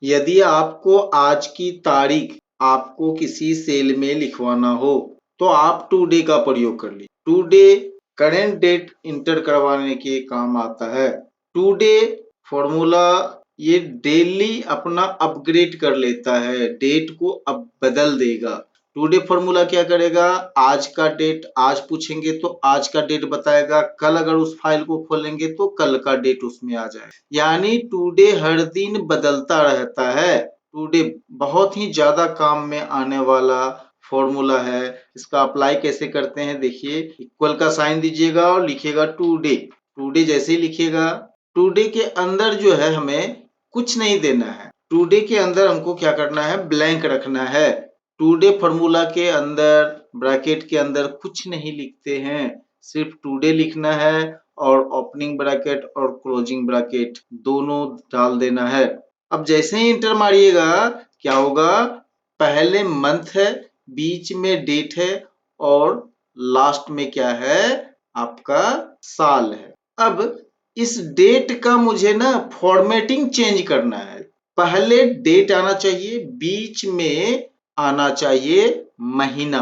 यदि आपको आज की तारीख आपको किसी सेल में लिखवाना हो तो आप टुडे का प्रयोग कर लीजिए। टुडे करेंट डेट इंटर करवाने के काम आता है। टुडे फॉर्मूला ये डेली अपना अपग्रेड कर लेता है, डेट को अब बदल देगा। टुडे फॉर्मूला क्या करेगा, आज का डेट आज पूछेंगे तो आज का डेट बताएगा, कल अगर उस फाइल को खोलेंगे तो कल का डेट उसमें आ जाएगा। यानी टुडे हर दिन बदलता रहता है। टुडे बहुत ही ज्यादा काम में आने वाला फॉर्मूला है। इसका अप्लाई कैसे करते हैं देखिए, इक्वल का साइन दीजिएगा और लिखिएगा टुडे। टुडे जैसे ही लिखिएगा, टुडे के अंदर जो है हमें कुछ नहीं देना है। टुडे के अंदर हमको क्या करना है, ब्लैंक रखना है। टुडे फॉर्मूला के अंदर ब्रैकेट के अंदर कुछ नहीं लिखते हैं, सिर्फ टुडे लिखना है और ओपनिंग ब्रैकेट और क्लोजिंग ब्रैकेट दोनों डाल देना है। अब जैसे ही इंटर मारिएगा क्या होगा, पहले मंथ है, बीच में डेट है और लास्ट में क्या है, आपका साल है। अब इस डेट का मुझे ना फॉर्मेटिंग चेंज करना है। पहले डेट आना चाहिए, बीच में आना चाहिए महीना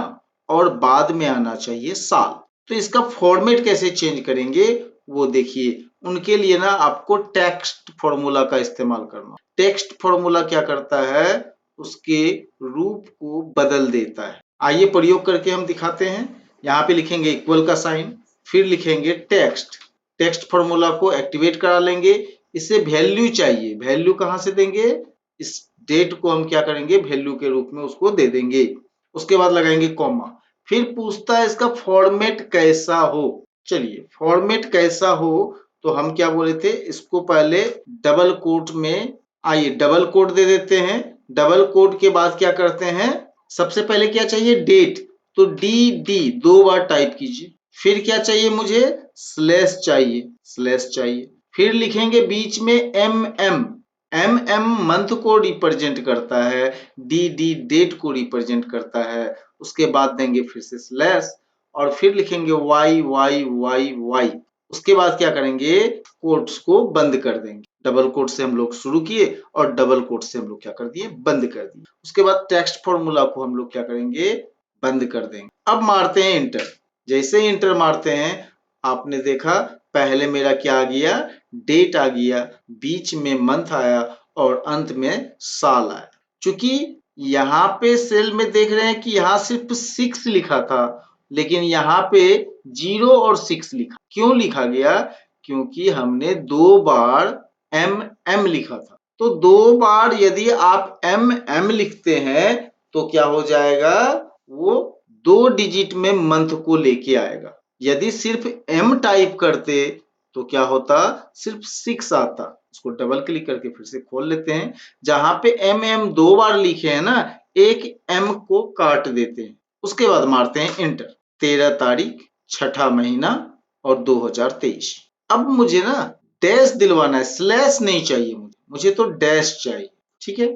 और बाद में आना चाहिए साल। तो इसका फॉर्मेट कैसे चेंज करेंगे वो देखिए। उनके लिए ना आपको टेक्स्ट फॉर्मूला का इस्तेमाल करना। टेक्स्ट फॉर्मूला क्या करता है, उसके रूप को बदल देता है। आइए प्रयोग करके हम दिखाते हैं। यहाँ पे लिखेंगे इक्वल का साइन, फिर लिखेंगे टेक्स्ट। टेक्स्ट फॉर्मूला को एक्टिवेट करा लेंगे। इसे वैल्यू चाहिए, वैल्यू कहाँ से देंगे, इस डेट को हम क्या करेंगे, वैल्यू के रूप में उसको दे देंगे। उसके बाद लगाएंगे कॉमा। फिर पूछता है इसका फॉर्मेट कैसा हो। चलिए फॉर्मेट कैसा हो तो हम क्या बोले थे, इसको पहले डबल कोट में, आइए डबल कोट दे देते हैं। डबल कोट के बाद क्या करते हैं, सबसे पहले क्या चाहिए, डेट, तो डी डी दो बार टाइप कीजिए। फिर क्या चाहिए मुझे, स्लैश चाहिए, स्लैश चाहिए। फिर लिखेंगे बीच में M M. M M month को रिप्रेजेंट करता है, डी डी डेट को रिप्रेजेंट करता है। उसके बाद देंगे फिर से स्लैश और फिर लिखेंगे वाई वाई वाई वाई। उसके बाद क्या करेंगे, कोट्स को बंद कर देंगे। डबल कोट से हम लोग शुरू किए और डबल कोट से हम लोग क्या कर दिए, बंद कर दिए। उसके बाद टेक्स्ट फॉर्मूला को हम लोग क्या करेंगे, बंद कर देंगे। अब मारते हैं इंटर। जैसे ही इंटर मारते हैं आपने देखा पहले मेरा क्या आ गया, डेट आ गया, बीच में मंथ आया और अंत में साल आया। चूंकि यहाँ पे सेल में देख रहे हैं कि यहाँ सिर्फ 6 लिखा था, लेकिन यहाँ पे 0 और 6 लिखा। क्यों लिखा गया, क्योंकि हमने 2 बार एम एम लिखा था। तो 2 बार यदि आप एम एम लिखते हैं तो क्या हो जाएगा, वो 2 डिजिट में मंथ को लेके आएगा। यदि सिर्फ एम टाइप करते तो क्या होता, सिर्फ 6 आता। उसको डबल क्लिक करके फिर से खोल लेते हैं। जहां पे एम एम 2 बार लिखे हैं ना, एक एम को काट देते हैं। उसके बाद मारते हैं इंटर। 13 तारीख, छठा महीना और 2023। अब मुझे ना डैश दिलवाना है, स्लैश नहीं चाहिए मुझे तो डैश चाहिए। ठीक है,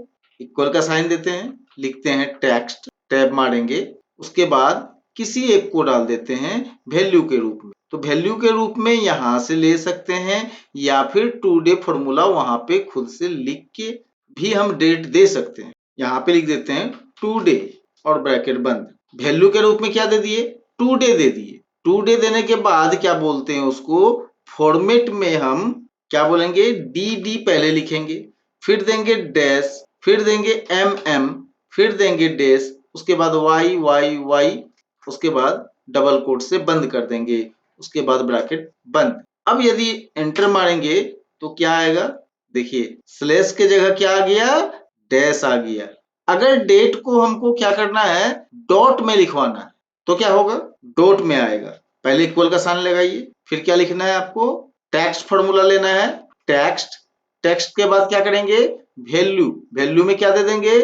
इक्वल का साइन देते हैं, लिखते हैं टेक्स्ट, टैब मारेंगे। उसके बाद किसी एक को डाल देते हैं वैल्यू के रूप में। तो वैल्यू के रूप में यहां से ले सकते हैं या फिर टुडे फॉर्मूला वहां पे खुद से लिख के भी हम डेट दे सकते हैं। यहाँ पे लिख देते हैं टुडे और ब्रैकेट बंद। वैल्यू के रूप में क्या दे दिए, टुडे दे दिए। टुडे देने के बाद क्या बोलते हैं उसको, फॉर्मेट में हम क्या बोलेंगे, डी डी पहले लिखेंगे, फिर देंगे डैश, फिर देंगे एम एम, फिर देंगे डैश, उसके बाद वाई वाई वाई, उसके बाद डबल कोट से बंद कर देंगे। उसके बाद ब्रैकेट बंद। अब यदि एंटर मारेंगे तो क्या आएगा, देखिए स्लैश के जगह क्या आ गया, डैश आ गया। अगर डेट को हमको क्या करना है, डॉट में लिखवाना है तो क्या होगा, डॉट में आएगा। पहले इक्वल का साइन लगाइए, फिर क्या लिखना है आपको, टेक्स्ट फॉर्मूला लेना है, टेक्स्ट। टेक्स्ट के बाद क्या करेंगे, वैल्यू। वैल्यू में क्या दे देंगे,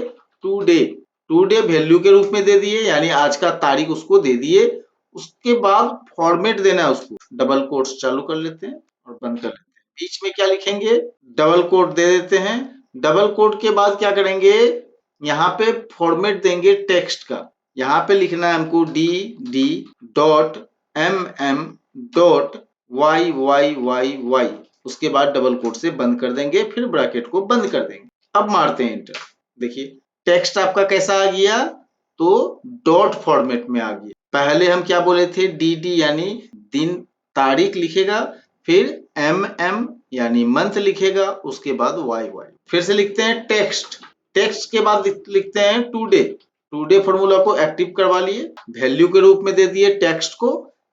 टुडे। टुडे वैल्यू के रूप में दे दिए, यानी आज का तारीख उसको दे दिए। उसके बाद फॉर्मेट देना है उसको, डबल कोट्स चालू कर लेते हैं और बंद कर लेते हैं। बीच में क्या लिखेंगे, डबल कोट दे देते हैं। डबल कोट के बाद क्या करेंगे, यहाँ पे फॉर्मेट देंगे टेक्स्ट का। यहाँ पे लिखना है हमको D D dot M M dot Y Y Y Y. उसके बाद डबल कोट से बंद कर देंगे, फिर ब्रैकेट को बंद कर देंगे। अब मारते हैं एंटर। देखिए टेक्स्ट आपका कैसा आ गया, तो डॉट फॉर्मेट में आ गया। पहले हम क्या बोले थे, डी यानी दिन तारीख लिखेगा, फिर एम यानी मंथ लिखेगा, उसके बाद वाई। फिर से लिखते हैं टेक्स्ट, टेक्स्ट के बाद लिखते हैं टुडे। टुडे फॉर्मूला को एक्टिव करवा लिए, वैल्यू के रूप में दे दिए टेक्स्ट को।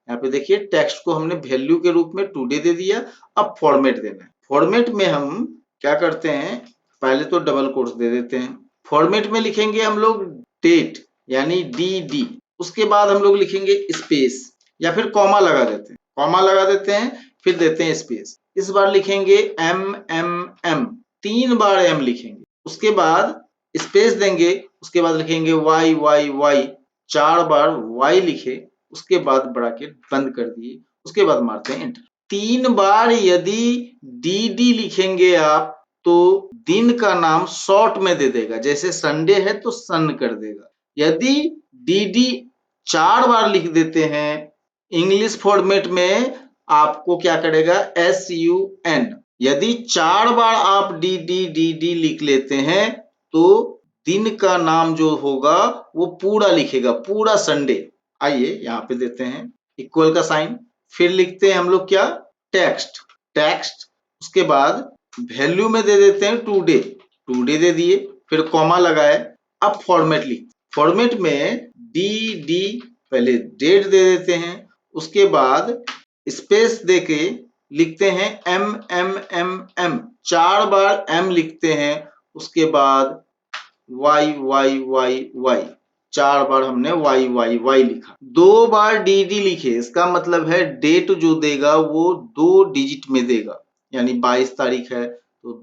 यहाँ पे देखिए टेक्स्ट को हमने वैल्यू के रूप में टुडे दे दिया। अब फॉर्मेट देना है। फॉर्मेट में हम क्या करते हैं, पहले तो डबल कोट्स दे देते हैं। फॉर्मेट में लिखेंगे हम लोग डेट यानी डी, उसके बाद हम लोग लिखेंगे स्पेस या फिर कॉमा लगा देते हैं, कॉमा लगा देते हैं, फिर देते हैं स्पेस। इस बार लिखेंगे एम, 3 बार एम लिखेंगे, उसके बाद स्पेस देंगे, उसके बाद लिखेंगे वाई, 4 बार वाई लिखे, उसके बाद ब्रैकेट बंद कर दिए, उसके बाद मारते हैं एंटर। 3 बार यदि डी लिखेंगे आप तो दिन का नाम शॉर्ट में दे देगा, जैसे संडे है तो सन कर देगा। यदि डी 4 बार लिख देते हैं इंग्लिश फॉर्मेट में, आपको क्या करेगा SUN। यदि 4 बार आप डी लिख लेते हैं तो दिन का नाम जो होगा वो पूरा लिखेगा, पूरा संडे। आइए यहाँ पे देते हैं इक्वल का साइन, फिर लिखते हैं हम लोग क्या, टेक्स्ट, उसके बाद वैल्यू में दे देते हैं टुडे दे दिए, फिर कॉमा लगाए। अब फॉर्मेट लिख, फॉर्मेट में डी पहले डेट दे देते हैं, उसके बाद स्पेस देके लिखते हैं एम, 4 बार एम लिखते हैं, उसके बाद वाई, 4 बार हमने वाई लिखा। 2 बार डी लिखे, इसका मतलब है डेट जो देगा वो 2 डिजिट में देगा, यानी 22 तारीख है तो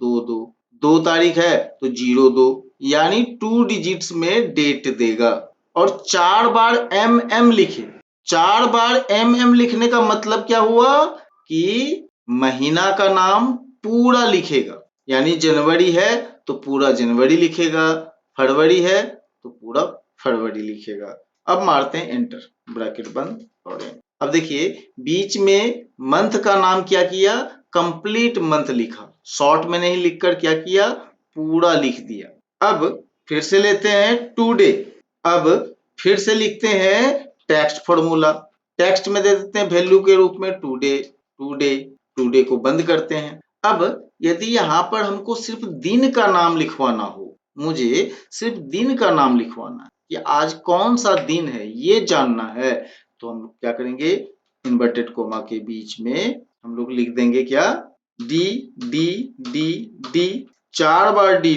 2 तारीख है तो 02, यानी 2 डिजिट्स में डेट देगा। और 4 बार एम लिखे, 4 बार एम लिखने का मतलब क्या हुआ कि महीना का नाम पूरा लिखेगा, यानी जनवरी है तो पूरा जनवरी लिखेगा, फरवरी है तो पूरा फरवरी लिखेगा। अब मारते हैं एंटर, ब्रैकेट बंद और एंटर। अब देखिए बीच में मंथ का नाम क्या किया, कंप्लीट मंथ लिखा, शॉर्ट में नहीं लिखकर क्या किया, पूरा लिख दिया। अब फिर से लेते हैं टुडे, अब फिर से लिखते हैं टेक्स्ट फॉर्मूला, टेक्स्ट में दे देते हैं वैल्यू के रूप में टुडे को बंद करते हैं। अब यदि यहाँ पर हमको सिर्फ दिन का नाम लिखवाना हो, मुझे सिर्फ दिन का नाम लिखवाना है कि आज कौन सा दिन है ये जानना है, तो हम लोग क्या करेंगे, इन्वर्टेड कोमा के बीच में हम लोग लिख देंगे क्या, डी, 4 बार डी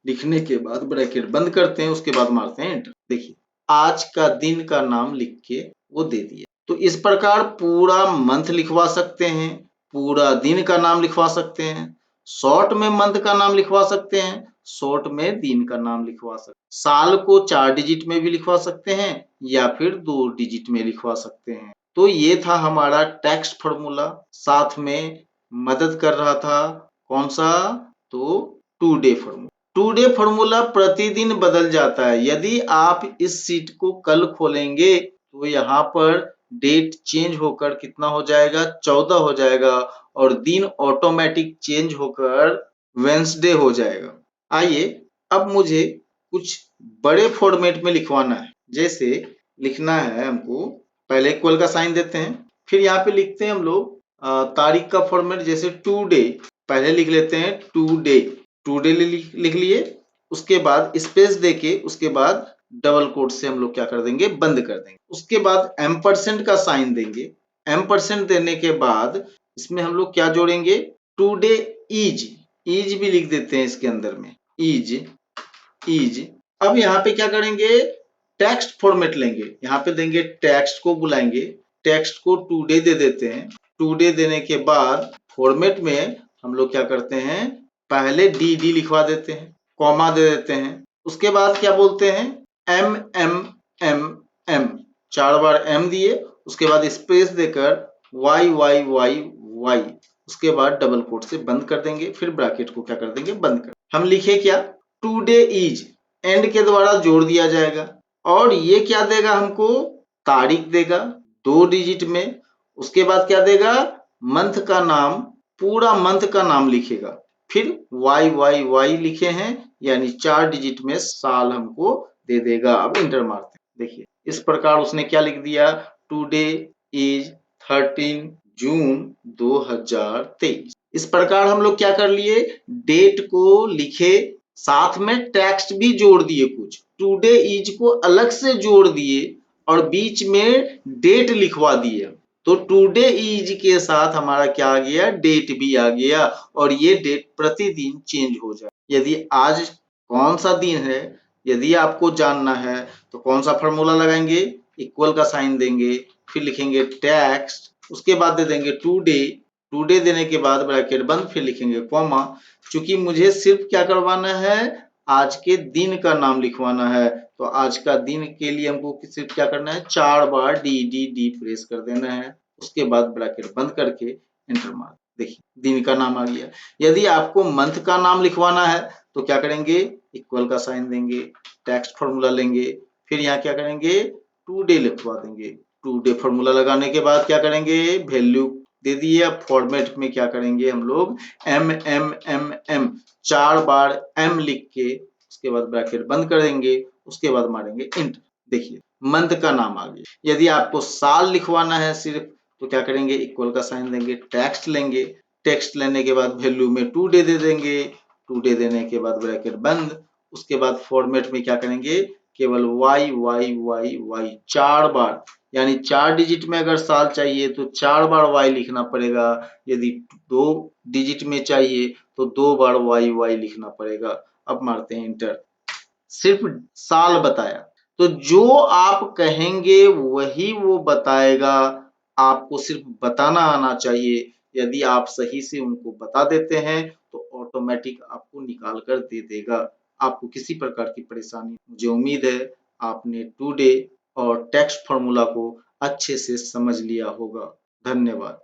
लिखने के बाद ब्रैकेट बंद करते हैं, उसके बाद मारते हैं एंटर। देखिए आज का दिन का नाम लिख के वो दे दिया। तो इस प्रकार पूरा मंथ लिखवा सकते हैं, पूरा दिन का नाम लिखवा सकते हैं, शॉर्ट में मंथ का नाम लिखवा सकते हैं, शॉर्ट में दिन का नाम लिखवा सकते हैं, साल को 4 डिजिट में भी लिखवा सकते हैं या फिर 2 डिजिट में लिखवा सकते हैं। तो ये था हमारा टेक्स्ट फॉर्मूला, साथ में मदद कर रहा था कौन सा, तो टुडे फॉर्मूला। टुडे फॉर्मूला प्रतिदिन बदल जाता है, यदि आप इस सीट को कल खोलेंगे तो यहाँ पर डेट चेंज होकर कितना हो जाएगा, 14 हो जाएगा, और दिन ऑटोमेटिक चेंज होकर वेंसडे हो जाएगा। आइए अब मुझे कुछ बड़े फॉर्मेट में लिखवाना है, जैसे लिखना है हमको, पहले इक्वल का साइन देते हैं, फिर यहाँ पे लिखते हैं हम लोग तारीख का फॉर्मेट, जैसे टुडे, पहले लिख लेते हैं टुडे लिख लिए, उसके बाद स्पेस देके उसके बाद डबल कोट से हम लोग क्या कर देंगे, बंद कर देंगे, उसके बाद एम्परसेंड का साइन देंगे, एम्परसेंड देने के बाद इसमें हम लोग क्या जोड़ेंगे, टुडे इज भी लिख देते हैं इसके अंदर में, इज। अब यहाँ पे क्या करेंगे, टेक्स्ट फॉर्मेट लेंगे, यहाँ पे देंगे टेक्स्ट को बुलाएंगे, टेक्स्ट को टुडे दे देते हैं, टुडे देने के बाद फॉर्मेट में हम लोग क्या करते हैं, पहले डी लिखवा देते हैं, कॉमा दे देते हैं, उसके बाद क्या बोलते हैं, एम, 4 बार एम दिए, उसके बाद स्पेस देकर वाई, उसके बाद डबल कोट से बंद कर देंगे, फिर ब्रैकेट को क्या कर देंगे, बंद कर। हम लिखे क्या, टुडे इज, एंड के द्वारा जोड़ दिया जाएगा, और ये क्या देगा हमको, तारीख देगा 2 डिजिट में, उसके बाद क्या देगा, मंथ का नाम, पूरा मंथ का नाम लिखेगा, फिर YYY लिखे हैं, यानी 4 डिजिट में साल हमको दे देगा। अब इंटर मारते हैं। देखिए इस प्रकार उसने क्या लिख दिया, टुडे इज 13 जून 2023। इस प्रकार हम लोग क्या कर लिए, डेट को लिखे, साथ में टेक्स्ट भी जोड़ दिए, कुछ टुडे इज को अलग से जोड़ दिए और बीच में डेट लिखवा दिए। तो टुडे इज के साथ हमारा क्या आ गया, डेट भी आ गया, और ये डेट प्रतिदिन चेंज हो जाए। यदि आज कौन सा दिन है, यदि आपको जानना है तो कौन सा फॉर्मूला लगाएंगे, इक्वल का साइन देंगे, फिर लिखेंगे टेक्स्ट, उसके बाद दे देंगे टुडे, टुडे देने के बाद ब्रैकेट बंद, फिर लिखेंगे कॉमा। चूंकि मुझे सिर्फ क्या करवाना है, आज के दिन का नाम लिखवाना है, तो आज का दिन के लिए हमको सिर्फ क्या करना है, 4 बार डी डी डी प्रेस कर देना है, उसके बाद ब्रैकेट बंद करके एंटर मार। देखिए दिन का नाम आ गया। यदि आपको मंथ का नाम लिखवाना है तो क्या करेंगे, इक्वल का साइन देंगे, टेक्स्ट फॉर्मूला लेंगे, फिर यहाँ क्या करेंगे, टुडे लिखवा देंगे। टुडे फॉर्मूला लगाने के बाद क्या करेंगे, वैल्यू दे दिए। अब फॉर्मेट में क्या करेंगे हम लोग, एम एम एम एम 4 बार एम लिख के उसके बाद ब्रैकेट बंद करेंगे, उसके बाद मारेंगे इंटर। देखिए मंथ का नाम आ गया। यदि आपको साल लिखवाना है सिर्फ, तो क्या करेंगे, इक्वल का साइन देंगे, टेक्स्ट लेंगे, टेक्स्ट लेने के बाद वैल्यू में टुडे दे देंगे, टुडे देने के बाद ब्रैकेट बंद, उसके बाद फॉर्मेट में क्या करेंगे, केवल वाई वाई वाई वाई 4 बार, यानी 4 डिजिट में अगर साल चाहिए तो 4 बार वाई लिखना पड़ेगा, यदि 2 डिजिट में चाहिए तो 2 बार वाई वाई लिखना पड़ेगा। अब मारते हैं इंटर। सिर्फ साल बताया, तो जो आप कहेंगे वही वो बताएगा, आपको सिर्फ बताना आना चाहिए। यदि आप सही से उनको बता देते हैं तो ऑटोमेटिक आपको निकाल कर दे देगा। आपको किसी प्रकार की परेशानी, मुझे उम्मीद है आपने टुडे और टेक्स्ट फॉर्मूला को अच्छे से समझ लिया होगा। धन्यवाद।